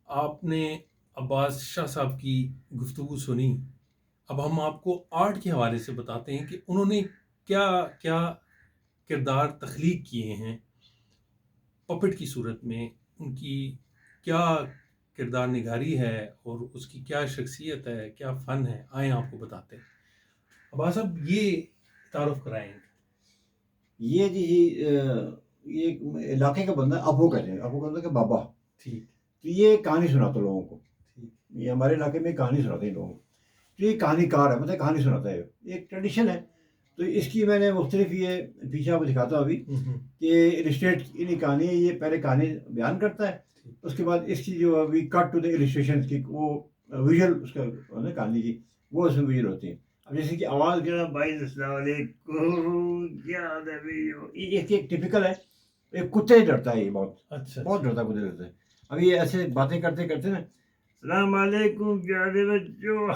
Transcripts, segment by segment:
آپ نے عباس شاہ صاحب کی گفتگو سنی. اب ہم آپ کو آرٹ کے حوالے سے بتاتے ہیں کہ انہوں نے کیا کیا کردار تخلیق کیے ہیں پپٹ کی صورت میں. ان کی کیا کردار نگاری ہے اور اس کی کیا شخصیت ہے، کیا فن ہے، آئیں آپ کو بتاتے ہیں. عباس صاحب یہ تعارف کرائیں. یہ جی یہ علاقے کا بندہ ابو کہتے ہیں، ابو کہتے ہیں کہ بابا. ٹھیک. تو یہ کہانی سناتا لوگوں کو. ٹھیک. یہ ہمارے علاقے میں کہانی سناتے ہیں لوگوں کو. تو یہ کہانی کار ہے، مطلب کہانی سناتا ہے. ایک ٹریڈیشن ہے. تو اس کی میں نے مختلف یہ پیچھے آپ کو دکھاتا ہوں ابھی کہ السٹریٹ کی کہانی ہے. یہ پہلے کہانی بیان کرتا ہے، اس کے بعد اس کی جو ابھی کٹ ٹو دا السٹریشن کی وہ ویژول اس کا کہانی کی وہ اس میں ویژول ہوتی ہیں. اب جیسے کہ آواز کے بھائی السلام علیکم کیا حال ہے بھائی، یہ ایک ٹپیکل ہے. ایک کتے ڈرتا ہے، یہ بہت بہت ڈرتا ہے، کتے ڈرتا ہے. اب یہ ایسے باتیں کرتے کرتے نا، السلام علیکم پیارے بچوں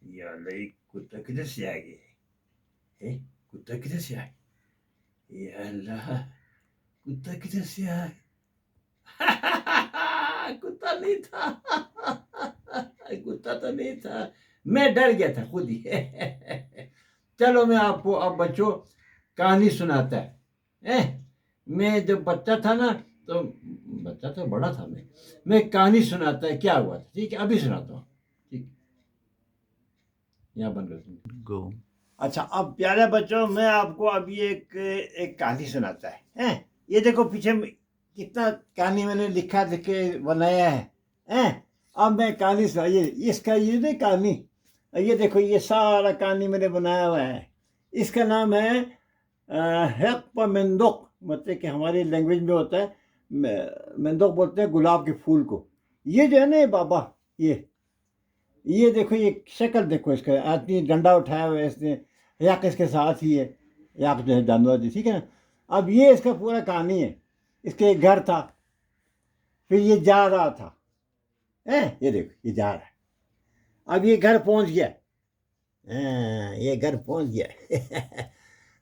یا اللہ کتا کدھر سے آ گیا، کتا کدھر سے آئے، یا اللہ کتا کدھر سے آئے. کتا نہیں تھا، کتا تو نہیں تھا، میں ڈر گیا تھا خود ہی. چلو میں آپ کو اب بچوں کہانی سناتا ہے. میں جب بچہ تھا نا، تو بچہ تو بڑا تھا، میں کہانی سناتا ہے کیا ہوا تھا. ٹھیک ہے، ابھی سناتا ہوں. ٹھیک، یہاں بند کرتا ہوں. گو. اچھا، اب پیارے بچوں میں آپ کو ابھی ایک کہانی سناتا ہے. یہ دیکھو پیچھے کتنا کہانی میں نے لکھ کے بنایا ہے. اب میں کہانی اس کا یہ نہیں کہانی، یہ دیکھو یہ سارا کہانی میں نے بنایا ہوا ہے. اس کا نام ہے حق مندق، مطلب کہ ہماری لینگویج میں ہوتا ہے مندق، بولتے ہیں گلاب کے پھول کو. یہ جو ہے نا بابا، یہ دیکھو یہ شکل دیکھو اس کا. آدمی ڈنڈا اٹھایا ہوا ہے اس نے، یک اس کے ساتھ ہی ہے، یک جو ہے جانور جی. ٹھیک ہے نا. اب یہ اس کا پورا کہانی ہے. اس کے ایک گھر تھا، پھر یہ جا رہا تھا. یہ دیکھو یہ جا رہا ہے. اب یہ گھر پہنچ گیا. یہ گھر پہنچ گیا.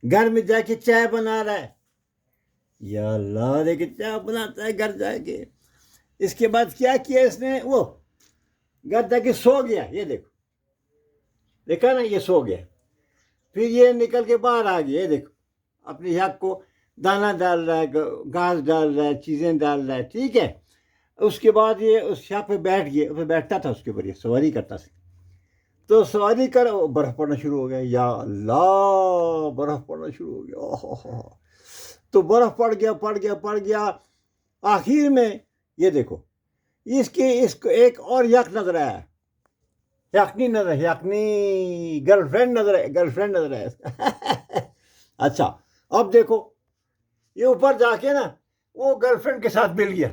گھر میں جا کے چائے بنا رہا ہے. یا اللہ دیکھے چائے بناتا ہے گھر جا کے. اس کے بعد کیا کیا اس نے، وہ گھر جا کے سو گیا. یہ دیکھو، دیکھا نا، یہ سو گیا. پھر یہ نکل کے باہر آ گیا. یہ دیکھو اپنی یک کو دانا ڈال رہا ہے، گھاس ڈال رہا ہے، چیزیں ڈال رہا ہے. ٹھیک ہے. اس کے بعد یہ اس یک پہ بیٹھ گیا، پہ بیٹھتا تھا، اس کے اوپر یہ سواری کرتا تھا. تو سواری کر برف پڑنا شروع ہو گیا. یا اللہ برف پڑنا شروع ہو گیا. تو برف پڑ گیا. آخر میں یہ دیکھو اس کو ایک اور یک نظر آیا. یکنی گرل فرینڈ نظر آیا. اچھا اب دیکھو یہ اوپر جا کے نا وہ گرل فرینڈ کے ساتھ مل گیا.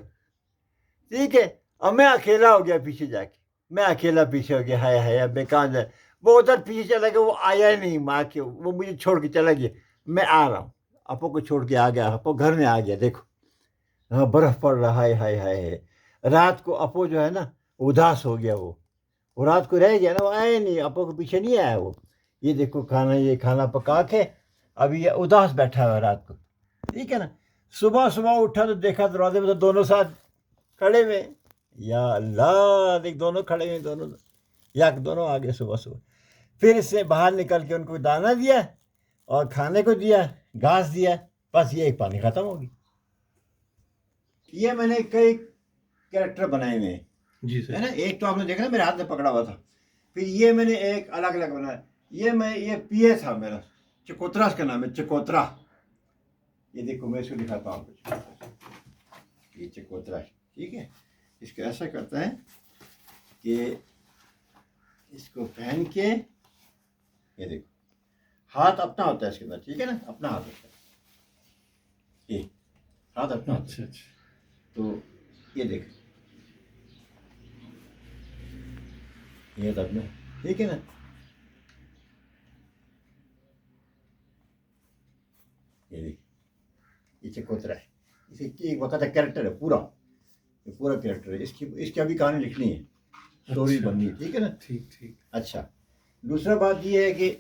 ٹھیک ہے. اب میں اکیلا ہو گیا پیچھے جا کے. میں اکیلا پیچھے ہو گیا. ہائے اب میں کہاں جائے. وہ ادھر پیچھے چلا گیا، وہ آیا ہی نہیں. ماں کے وہ مجھے چھوڑ کے چلا گیا. میں آ رہا ہوں، اپو کو چھوڑ کے آ گیا. اپو گھر میں آ گیا. دیکھو برف پڑ رہا ہے. ہائے رات کو اپو جو ہے نا اداس ہو گیا. وہ رات کو رہ گیا نا، وہ آیا نہیں، اپو کے پیچھے نہیں آیا وہ. یہ دیکھو یہ کھانا پکا کے ابھی یہ اداس بیٹھا ہوا رات کو. ٹھیک ہے نا. صبح اٹھا تو دیکھا دروازے میں تو دونوں ساتھ کھڑے ہوئے. یا اللہ دیکھ دونوں کھڑے ہوئے، دونوں آ گئے صبح. پھر اس سے باہر نکل کے ان کو دانا دیا اور کھانے کو دیا، گھاس دیا. بس یہ ایک پانی ختم ہوگی. یہ میں نے کئی کریکٹر بنائے ہوئے ہیں. جی سر. ہے نا. ایک تو آپ نے دیکھا نا میرے ہاتھ میں پکڑا ہوا تھا. پھر یہ میں نے ایک الگ بنایا. یہ پیے تھا میرا، چکوترا اس کا نام ہے، چکوترا. یہ دیکھو میں اس کو دکھاتا ہوں آپ کو. یہ چکوترا ہے. ٹھیک ہے. اس کو ایسا کرتا ہے کہ اس کو پہن کے، یہ دیکھو ہاتھ اپنا ہوتا ہے اس کے اندر. ٹھیک ہے نا، اپنا ہاتھ ہوتا ہے. یہ ہاتھ اپنا ہوتا ہے. تو یہ دیکھ، یہ تب میں. ٹھیک ہے نا. یہ دیکھ، یہ چکوترا ہے. اسے ایک وقت کا کریکٹر ہے پورا. یہ پورا کریکٹر ہے. اس کی ابھی کہانی لکھنی ہے، اسٹوری بننی ہے. ٹھیک ہے نا. ٹھیک. اچھا، دوسرا بات یہ ہے کہ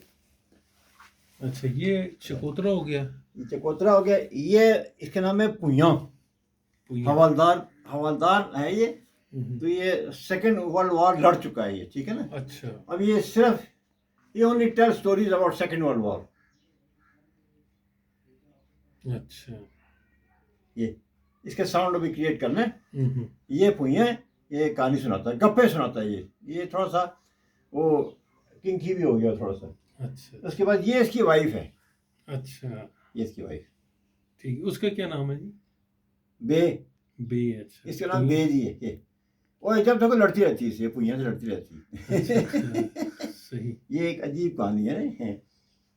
اچھا یہ چکوترا ہو گیا. یہ چکوترا ہو گیا. یہ اس کا نام ہے پویاں. حوالدار ہے یہ. تو یہ سیکنڈ ورلڈ وار لڑ چکا ہے یہ, ٹھیک ہے نا. اچھا اب یہ صرف یہ only tell stories about second world war. اچھا یہ اس کے ساؤنڈ بھی کریٹ کرنا ہے. یہ پویاں یہ کہانی سناتا ہے, گپے سناتا ہے. یہ تھوڑا سا وہ کنکی بھی ہو گیا تھوڑا سا. اچھا اس کے بعد یہ اس کی وائف ہے. اچھا یہ اس کی وائف ٹھیک. اس کا کیا نام ہے جی؟ بے. بے. اچھا اس کا نام بے جی ہے. یہ اور جب دیکھو لڑتی رہتی ہے اسے, پویاں سے لڑتی رہتی ہے. صحیح. یہ ایک عجیب کہانی ہے نا,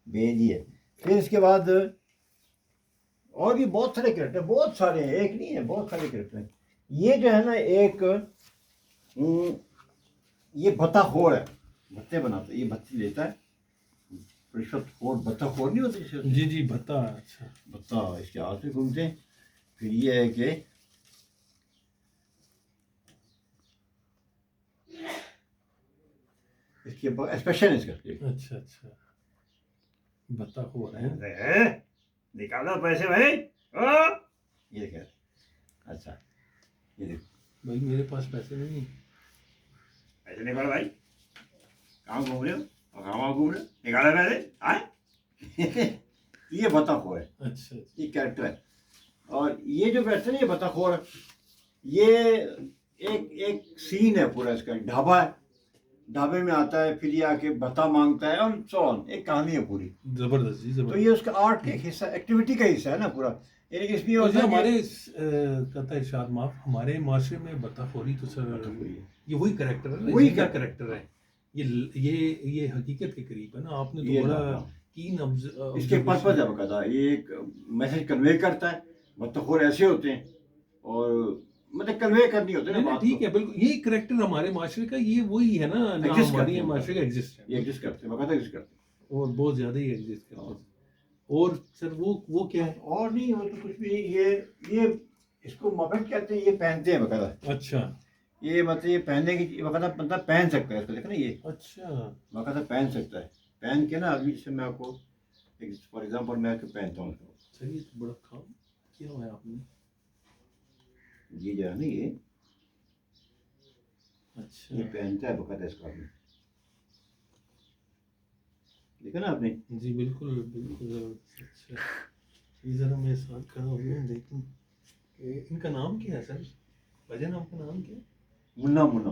بے جی ہے. پھر اس کے بعد اور بھی بہت سارے کریکٹر, بہت سارے ہیں, ایک نہیں ہے, بہت سارے کریکٹر ہیں. یہ جو ہے نا ایک یہ بھتہ خور ہے, بھتے بناتا ہے, یہ بھتی لیتا ہے. رشوت خور, بھتہ خور نہیں ہوتا جسے, جی جی بھتا. اچھا بھتہ اس کے ہاتھ میں گھومتے ہیں. پھر یہ ہے کہ اس کے اسپیشل اس کا اچھا اچھا بھتا خور ہے. نکالو پیسے بھائی. یہ دیکھ. اچھا یہ دیکھ, بھائی میرے پاس پیسے نہیں ہیں. پیسے نکالو بھائی. کہاں گھوم رہے ہو اور کہاں گھوم رہے ہو, نکالو پیسے. آئے یہ بھتہ خور ہے. اچھا یہ کریکٹر ہے. اور یہ جو کریکٹر ہے یہ بھتہ خور ہے. یہ ایک سین ہے پورا اس کا. ڈھابا ہے, ڈھابے میں آتا ہے, پھر یہ آ کے بھتہ مانگتا ہے اور سو آن. ایک کہانی ہے پوری. زبردست جی تو زبردست. یہ اس کا آرٹ کا ایک حصہ, ایکٹیویٹی کا حصہ ہے نا پورا. یعنی کہ اس میں یہ اور ہوتا جی ہے ہمارے قطع ارشاد معاف, ہمارے معاشرے میں بھتا خوری تو سر یہ وہی کریکٹر ہے, وہی کریکٹر ہے. یہ حقیقت کے قریب ہے نا. آپ نے تو بڑا کین اس کے پرپز ہے بقاعدہ. یہ ایک میسج کنوے کرتا ہے. بھتہ خور ایسے ہوتے ہیں اور مطلب کنوے کرنی ہوتے ہیں نا بات. ٹھیک ہے بالکل. یہ کریکٹر ہمارے معاشرے کا یہ وہی ہے نا, ہمارے معاشرے کا ایگزسٹ ہے. یہ ایگزسٹ کرتے ہیں, بقاعدہ ایگزسٹ کرتے ہیں اور بہت زیادہ ہی ایگزسٹ کرتے ہیں. اور سر وہ کیا ہے؟ اور نہیں وہ تو کچھ بھی نہیں. یہ اس کو مبٹ کہتے ہیں. یہ پہنتے ہیں بقاعدہ. اچھا یہ مطلب یہ پہننے کی بقاعدہ بندہ پہن سکتا ہے اس کو, دیکھنا یہ اچھا باقاعدہ پہن سکتا ہے. پہن کے نا ابھی جیسے میں آپ کو فار ایگزامپل میں پہنتا ہوں. سر یہ تو بڑا کام کیا ہوا ہے آپ نے. یہ جو ہے نا یہ اچھا پہنتا ہے بقاعدہ اس کو. آپ نے دیکھا نا آپ نے. جی بالکل بالکل. اچھا یہ ذرا میں ساتھ کھڑا ہوں میں دیکھوں ان کا نام کیا ہے سر. بھجن آپ کا نام کیا ہے؟ منا اس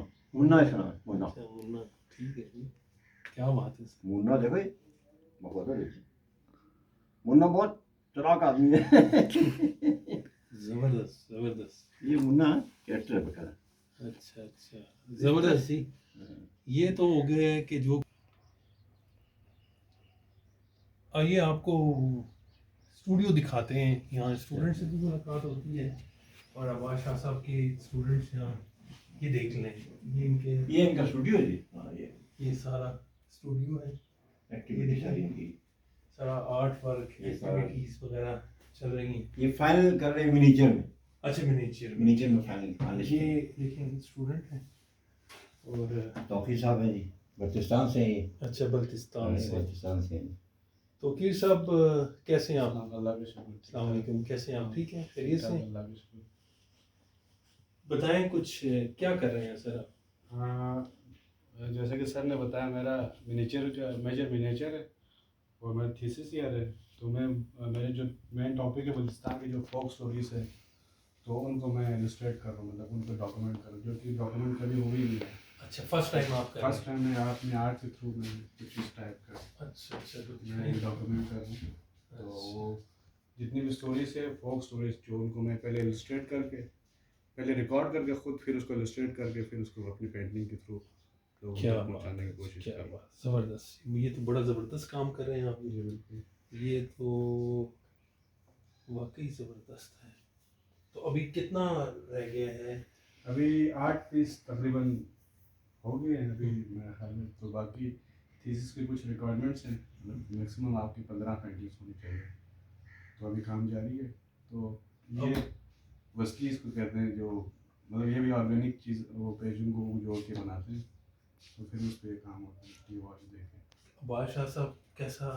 کا نام ہے. منا. اچھا منا. ٹھیک ہے جی, کیا بات ہے سر. منا دیکھو منا بہت چلاک آدمی ہے. زبردست زبردست. یہ منا کریکٹر ہے بقاعدہ. اچھا اچھا زبردست جی. یہ تو ہو گیا ہے کہ جو آئیے آپ کو اسٹوڈیو دکھاتے ہیں. یہاں اسٹوڈنٹ سے بھی ملاقات ہوتی ہے. اور عباس شاہ صاحب کے اسٹوڈنٹس یہاں, یہ دیکھ لیں یہ ان کے, یہ ان کا اسٹوڈیو ہے جی. یہ سارا اسٹوڈیو ہے. ایکٹیویٹی ساری ان کی, سارا آرٹ ورک ایکٹیویٹیز وغیرہ چل رہی ہیں. یہ فائنل کر رہے ہیں منیچر میں. اچھا منیچر میں فائنل. یہ دیکھیں اسٹوڈنٹ ہیں. اور توفیق صاحب ہیں جی, بلتستان سے ہیں. اچھا بلتستان سے. ہیں. تو کیر صاحب کیسے ہیں آپ؟ اللہ کے شکر. السلام علیکم. کیسے ہیں آپ؟ ٹھیک ہیں, خیریت سے؟ اللہ کے شکر. بتائیں کچھ کیا کر رہے ہیں سر آپ؟ ہاں جیسا کہ سر نے بتایا میرا منیچر جو میجر منیچر ہے اور میرا تھیسس ایئر ہے. تو میں میرے جو مین ٹاپک ہے بلتستان کی جو فوک اسٹوریز ہے تو ان کو میں السٹریٹ کر رہا ہوں, مطلب ان کو ڈاکومنٹ کر رہا ہوں, جو کہ ڈاکومنٹ کبھی ہوئی نہیں ہے. اچھا فرسٹ ٹائم آپ کا؟ فرسٹ ٹائم میں اپنے آرٹ کے تھرو میں کچھ اس ٹائپ کا اچھا اچھا میں ڈاکومنٹ کر رہا ہوں. تو وہ جتنی بھی اسٹوریز ہے فوک اسٹوریز جو ان کو میں پہلے السٹریٹ کر کے پہلے ریکارڈ کر کے خود پھر اس کو السٹریٹ کر کے پھر اس کو اپنی پینٹنگ کے تھرو پہنچانے کی کوشش کر رہا ہوں. زبردست. یہ تو بڑا زبردست کام کر رہے ہیں آپ. جی بالکل. یہ تو واقعی زبردست ہے. تو ابھی کتنا رہ گیا ہے؟ ابھی 8 پیس تقریباً ہو گئے ہیں ابھی میرے خیال میں. تو باقی تھیسس کے کچھ ریکوائرمنٹس ہیں, میکسیمم آپ کی 15 پینٹنگس ہونی چاہیے. تو ابھی کام جاری ہے. تو یہ وسکی اس کو کہتے ہیں, جو مطلب یہ بھی آرگینک چیز وہ پیجن کو جوڑ کے بناتے ہیں. تو پھر اس پہ کام ہوتا ہے. یہ واچ دیکھیں. عباس شاہ صاحب کیسا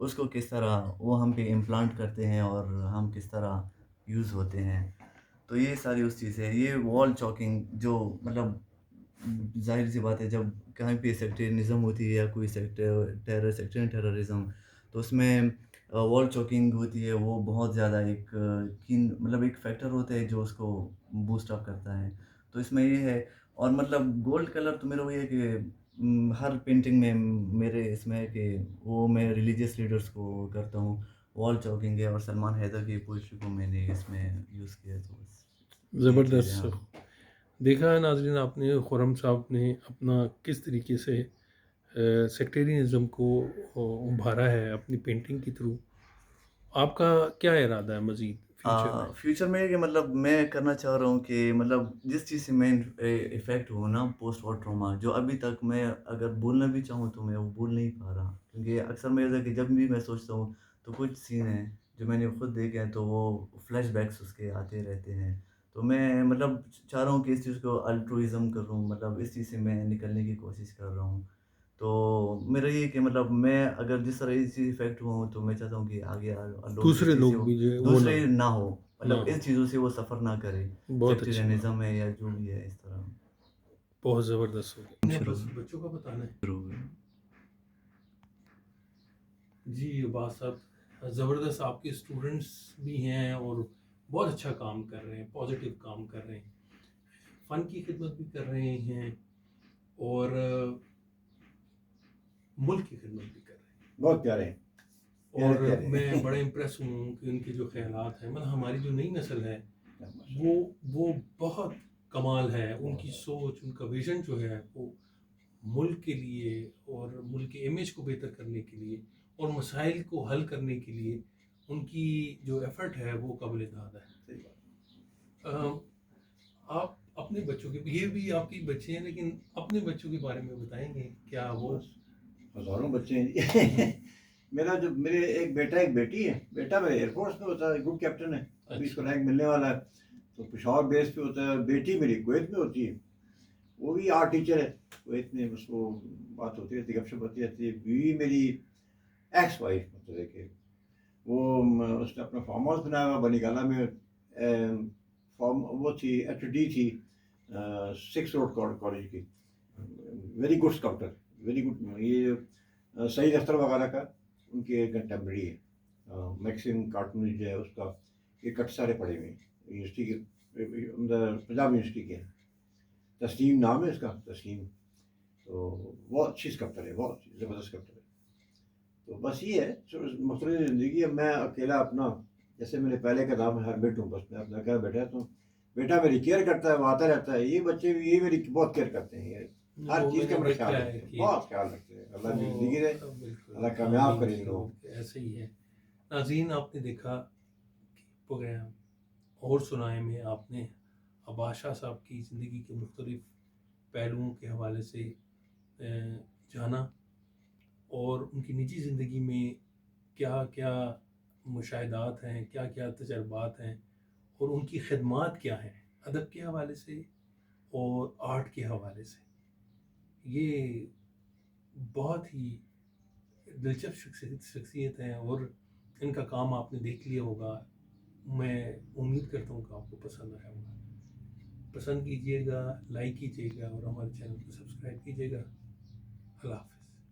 اس کو کس طرح وہ ہم پہ امپلانٹ کرتے ہیں اور ہم کس طرح یوز ہوتے ہیں. تو یہ ساری اس چیز ہے. یہ وال چاکنگ جو مطلب ظاہر سی بات ہے جب کہیں پہ سیکٹرینزم ہوتی ہے یا کوئی سیکٹرین ٹیررزم تو اس میں وال چوکنگ ہوتی ہے. وہ بہت زیادہ ایک مطلب ایک فیکٹر ہوتا ہے جو اس کو بوسٹ اپ کرتا ہے. تو اس میں یہ ہے. اور مطلب گولڈ کلر تو میرا وہ یہ ہے کہ ہر پینٹنگ میں میرے اس میں ہے کہ وہ میں ریلیجیس لیڈرس کو کرتا ہوں. وال چاکنگ ہے اور سلمان حیدر کی پوئٹری کو میں نے اس میں یوز کیا. تو بس یہی چیزیں. زبردست. دیکھا ہے ناظرین آپ نے خرم صاحب نے اپنا کس طریقے سے سیکٹیرینزم کو ابھارا ہے اپنی پینٹنگ کے تھرو. آپ کا کیا ارادہ ہے مزید فیوچر میں؟ فیوچر میں کہ مطلب میں کرنا چاہ رہا ہوں کہ مطلب جس چیز سے میں افیکٹ ہوں نا پوسٹ وار ٹراما جو ابھی تک میں اگر بولنا بھی چاہوں تو میں وہ بول نہیں پا رہا. کیونکہ اکثر میرا کہ جب بھی میں سوچتا ہوں تو کچھ سین ہیں جو میں نے خود دیکھے ہیں تو وہ فلیش بیکس اس کے آتے رہتے ہیں. تو میں مطلب چاہ رہا ہوں کہ اس چیز کو الٹروازم کروں. مطلب اس چیز سے میں نکلنے کی کوشش کر رہا ہوں. تو میرا یہ کہ مطلب میں اگر جس طرح اس چیز افیکٹ ہوا ہوں تو میں چاہتا ہوں کہ آگے لوگ اس دوسرے چیز سے لوگ بھی جو وہ دوسرے نہ ہو نہ مطلب ہو. اس چیزوں سے وہ سفر نہ کرے. بہت اچھی بات. سیکٹرینزم ہے یا جو بھی ہے اس طرح. بہت زبردست ہو گیا. شروع بس بچوں کا بتانا ہے. شروع جی عباس صاحب زبردست. آپ کے اسٹوڈنٹس بھی ہیں اور بہت اچھا کام کر رہے ہیں, پازیٹیو کام کر رہے ہیں, فن کی خدمت بھی کر رہے ہیں اور ملک کی خدمت بھی کر رہے ہیں. بہت پیارے ہیں. اور میں بڑا امپریس ہوں کہ ان کے جو خیالات ہیں, مطلب ہماری جو نئی نسل ہے وہ بہت کمال ہے. ان کی سوچ, ان کا ویژن جو ہے وہ ملک کے لیے اور ملک کے امیج کو بہتر کرنے کے لیے اور مسائل کو حل کرنے کے لیے ان کی جو ایفرٹ ہے وہ قابل داد ہے. آپ اپنے بچوں کے, یہ بھی آپ کے بچے ہیں لیکن اپنے بچوں کے بارے میں بتائیں گے کیا وہ؟ ہزاروں بچے ہیں. میرا جو میرے ایک بیٹا ایک بیٹی ہے. بیٹا میرے ایئر فورس میں ہوتا ہے, گروپ کیپٹن ہے, ابھی اس کو رینک ملنے والا ہے تو پشاور بیس پہ ہوتا ہے. بیٹی میری کویت میں ہوتی ہے, وہ بھی آرٹ ٹیچر ہے کویت میں. اس کو بات ہوتی رہتی ہے, گپ شپ ہوتی رہتی ہے. بیوی میری ایکس وائف مطلب ہے کہ وہ اس نے اپنا فارم ہاؤس بنایا ہوا بنی گالا میں. فارم وہ تھی ایچ ڈی تھی 6 روڈ کالج کی. Very good اسکلپٹر, very good. یہ سعید اختر وغیرہ کا ان کے کنٹمپریری ہے. میکسم کارٹون جو ہے اس کا یہ کٹ سارے پڑے ہوئے ہیں یونیورسٹی کے, پنجاب یونیورسٹی کے. تسلیم نام ہے اس کا, تسلیم. تو بہت اچھی اسکلپٹر ہے, بہت زبردست اسکلپٹر ہے. تو بس یہ ہے مختلف زندگی. اب میں اکیلا اپنا جیسے میرے پہلے کا نام ہے ہربٹ ہوں, بس میں اپنا گھر بیٹھا تو بیٹا میری کیئر کرتا ہے, وہ آتا رہتا ہے. یہ بچے بھی یہ میری بہت کیئر کرتے ہیں, ہر چیز کا میرا خیال رکھتے ہیں, بہت خیال رکھتے ہیں. اللہ کی زندگی رہے, اللہ کامیاب کرے ان لوگوں. ایسے ہی ہے. ناظرین آپ نے دیکھا پروگرام اور سنائے میں آپ نے عباس شاہ صاحب کی زندگی کے مختلف پہلوؤں کے حوالے سے جانا اور ان کی نجی زندگی میں کیا کیا مشاہدات ہیں, کیا کیا تجربات ہیں اور ان کی خدمات کیا ہیں ادب کے حوالے سے اور آرٹ کے حوالے سے. یہ بہت ہی دلچسپ شخصیت ہیں اور ان کا کام آپ نے دیکھ لیا ہوگا. میں امید کرتا ہوں کہ آپ کو پسند آیا ہوگا. پسند کیجیے گا, لائک کیجیے گا اور ہمارے چینل کو سبسکرائب کیجیے گا. اللہ حافظ.